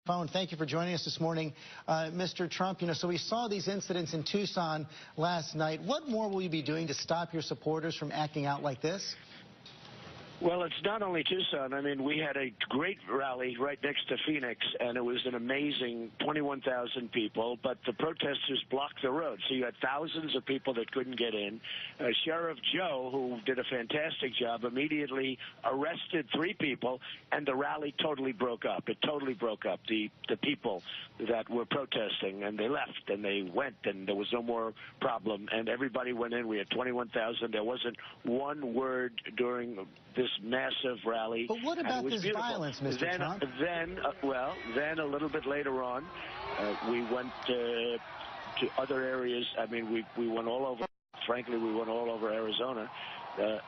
phone. Thank you for joining us this morning, Mr. Trump. So we saw these incidents in Tucson last night. What more will you be doing to stop your supporters from acting out like this? Well, it's not only Tucson. I mean, we had a great rally right next to Phoenix, and it was an amazing 21,000 people, but the protesters blocked the road. So you had thousands of people that couldn't get in. Sheriff Joe, who did a fantastic job, immediately arrested 3 people, and the rally totally broke up. It totally broke up. The people that were protesting, and they left, and they went, and there was no more problem, and everybody went in. We had 21,000. There wasn't one word during this massive rally. But what about this violence, Mr. Trump? Then a little bit later on, we went to other areas. I mean, we went all over. Frankly, we went all over Arizona.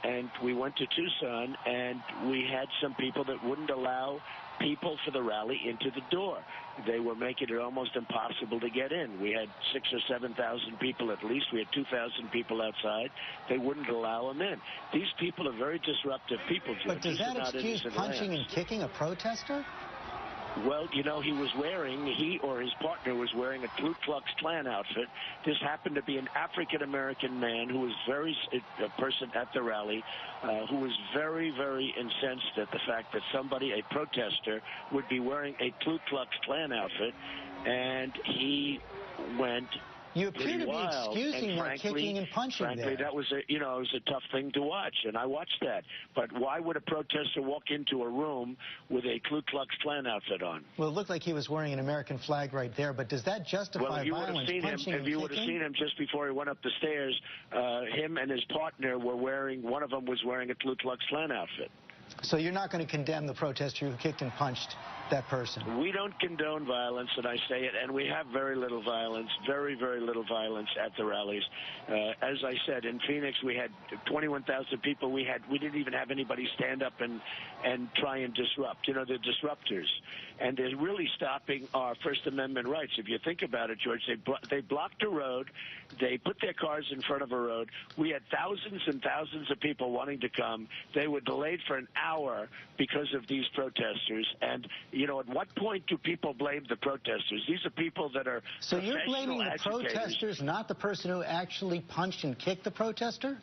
And we went to Tucson, and we had some people that wouldn't allow people for the rally into the door. They were making it almost impossible to get in. We had 6,000 or 7,000 people at least. We had 2,000 people outside. They wouldn't allow them in. These people are very disruptive people, George. But does that excuse punching and kicking a protester? Well, he or his partner was wearing a Ku Klux Klan outfit. This happened to be an African-American man who was a person at the rally, who was very, very incensed at the fact that a protester, would be wearing a Ku Klux Klan outfit, and he went. You appear to be excusing that kicking and punching frankly, there. that was it was a tough thing to watch, and I watched that. But why would a protester walk into a room with a Ku Klux Klan outfit on? Well, it looked like he was wearing an American flag right there, but does that justify violence, punching and kicking? If you would have seen him just before he went up the stairs, him and his partner were one of them was wearing a Ku Klux Klan outfit. So you're not going to condemn the protester who kicked and punched that person? We don't condone violence, and I say it, and we have very little violence, very, very little violence at the rallies. As I said, in Phoenix, we had 21,000 people. We didn't even have anybody stand up and try and disrupt. They're disruptors, and they're really stopping our First Amendment rights. If you think about it, George, they blocked a road. They put their cars in front of a road. We had thousands and thousands of people wanting to come. They were delayed for an hour because of these protesters. And, at what point do people blame the protesters? These are people that are So you're blaming the agitators. Protesters, not the person who actually punched and kicked the protester?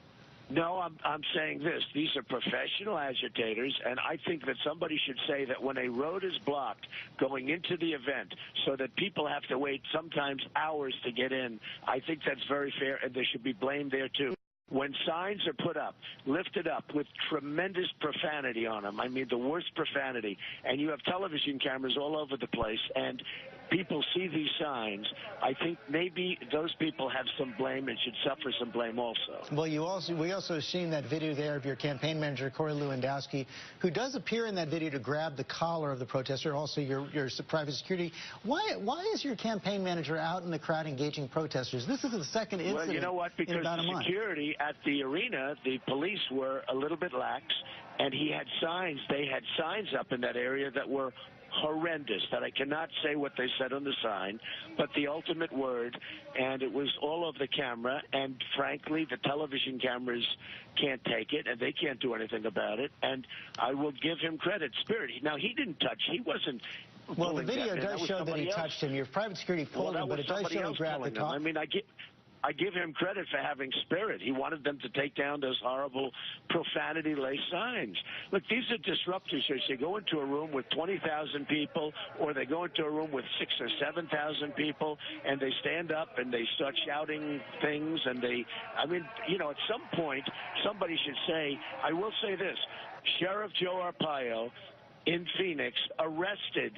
No, I'm saying this. These are professional agitators, and I think that somebody should say that when a road is blocked going into the event so that people have to wait sometimes hours to get in, I think that's very fair, and they should be blamed there, too. When signs are put up, lifted up with tremendous profanity on them, I mean the worst profanity, and you have television cameras all over the place, and people see these signs, I think maybe those people have some blame and should suffer some blame also. Well, we also have seen that video there of your campaign manager, Corey Lewandowski, who does appear in that video to grab the collar of the protester, also your private security. Why is your campaign manager out in the crowd engaging protesters? This is the second incident. Well, you know what? Because the security at the arena, the police were a little bit lax, and he had signs. They had signs up in that area that were horrendous, that I cannot say what they said on the sign, but the ultimate word, and it was all over the camera, and frankly, the television cameras can't take it, and they can't do anything about it, and I will give him credit. Spirit. Now, he didn't touch. He wasn't. Well, the video does show that he touched him. Your private security pulled him, but it does show he grabbed the collar. I mean, I give him credit for having spirit. He wanted them to take down those horrible profanity-laced signs. Look, these are disruptors. They go into a room with 20,000 people, or they go into a room with 6,000 or 7,000 people, and they stand up and they start shouting things. And at some point, somebody should say, I will say this, Sheriff Joe Arpaio in Phoenix arrested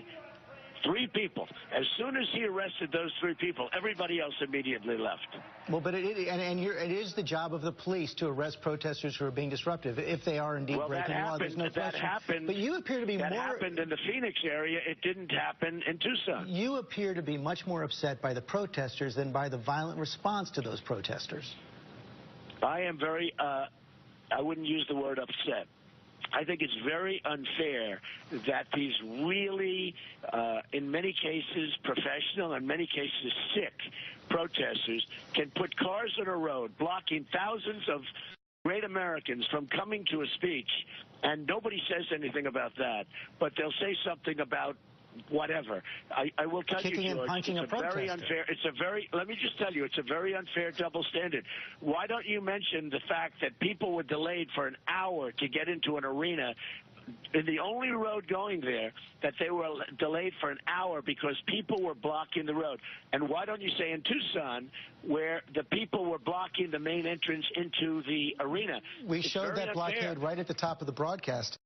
3 people. As soon as he arrested those 3 people, everybody else immediately left. Well, but it is the job of the police to arrest protesters who are being disruptive, if they are indeed breaking law. There's no question. That happened. But you appear to be that happened in the Phoenix area. It didn't happen in Tucson. You appear to be much more upset by the protesters than by the violent response to those protesters. I am very, I wouldn't use the word upset. I think it's very unfair that these really, in many cases, professional, in many cases, sick protesters can put cars on a road, blocking thousands of great Americans from coming to a speech, and nobody says anything about that. But they'll say something about whatever. I will tell Kicking you, George, and punching it's a a very protester. unfair. It's a very. Let me just tell you, it's a very unfair double standard. Why don't you mention the fact that people were delayed for an hour to get into an arena? In the only road going there, that they were delayed for an hour because people were blocking the road. And why don't you say in Tucson, where the people were blocking the main entrance into the arena? We showed that blockade right at the top of the broadcast.